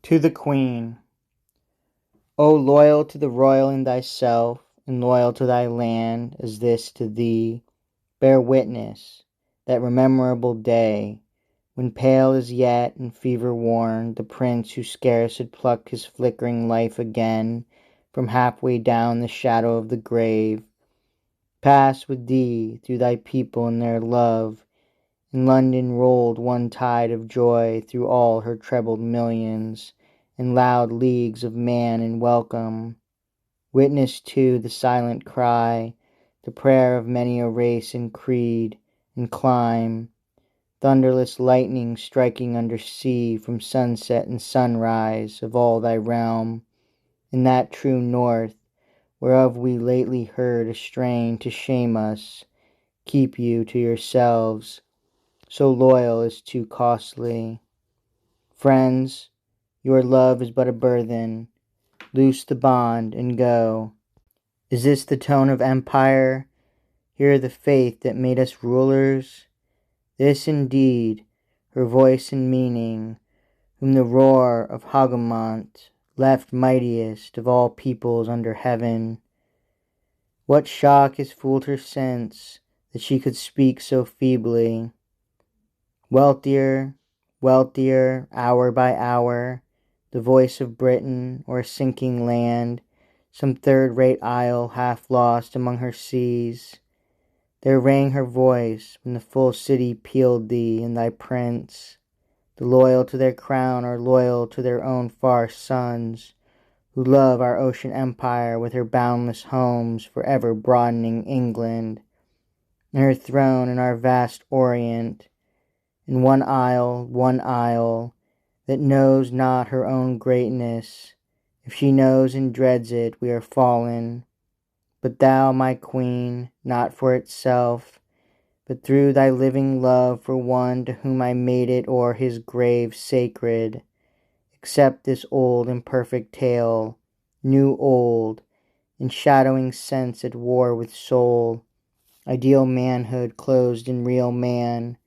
To the Queen. O loyal to the royal in thyself, and loyal to thy land, as this to thee, bear witness, that memorable day, when pale as yet and fever worn, the prince who scarce had plucked his flickering life again from halfway down the shadow of the grave, passed with thee through thy people in their love, and London rolled one tide of joy through all her troubled millions, and loud leagues of man in welcome. Witness too the silent cry, the prayer of many a race and creed and clime, thunderless lightning striking under sea from sunset and sunrise of all thy realm, in that true north, whereof we lately heard a strain to shame us. Keep you to yourselves, so loyal is too costly. Friends, your love is but a burthen. Loose the bond and go. Is this the tone of empire? Hear the faith that made us rulers? This indeed, her voice and meaning, whom the roar of Hagomont left mightiest of all peoples under heaven. What shock has fooled her sense, that she could speak so feebly? Wealthier, wealthier, hour by hour, the voice of Britain, or a sinking land, some third-rate isle half lost among her seas. There rang her voice when the full city pealed thee and thy prince. The loyal to their crown are loyal to their own far sons, who love our ocean empire with her boundless homes forever broadening England, and her throne in our vast Orient, in one isle, that knows not her own greatness. If she knows and dreads it, we are fallen. But thou, my queen, not for itself, but through thy living love for one to whom I made it o'er his grave sacred, accept this old imperfect tale, new old, in shadowing sense at war with soul, ideal manhood closed in real man,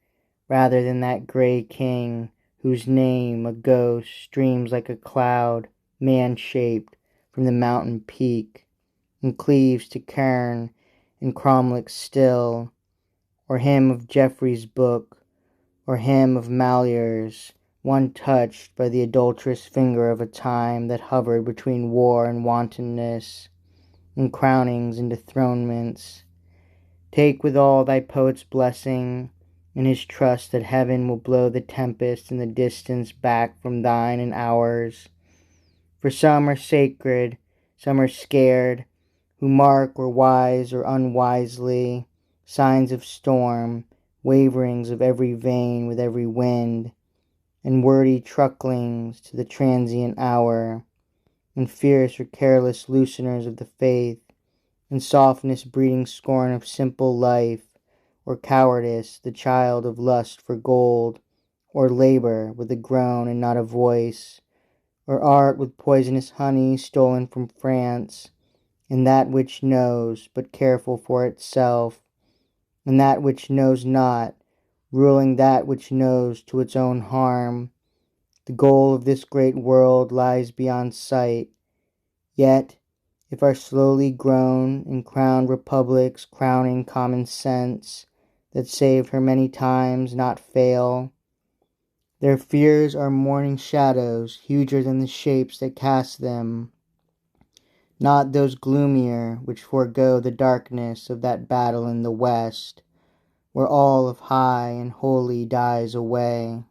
rather than that grey king whose name, a ghost, streams like a cloud, man-shaped, from the mountain peak, and cleaves to Cairn and Cromlech still, or him of Geoffrey's book, or him of Malier's, one touched by the adulterous finger of a time that hovered between war and wantonness, and crownings and dethronements. Take with all thy poet's blessing, in his trust that heaven will blow the tempest in the distance back from thine and ours. For some are sacred, some are scared, who mark or wise or unwisely signs of storm, waverings of every vein with every wind, and wordy trucklings to the transient hour, and fierce or careless looseners of the faith, and softness breeding scorn of simple life, or cowardice, the child of lust for gold, or labor with a groan and not a voice, or art with poisonous honey stolen from France, and that which knows, but careful for itself, and that which knows not, ruling that which knows to its own harm. The goal of this great world lies beyond sight, yet if our slowly grown and crowned republics crowning common sense, that saved her many times, not fail, their fears are morning shadows, huger than the shapes that cast them, not those gloomier which forego the darkness of that battle in the west, where all of high and holy dies away.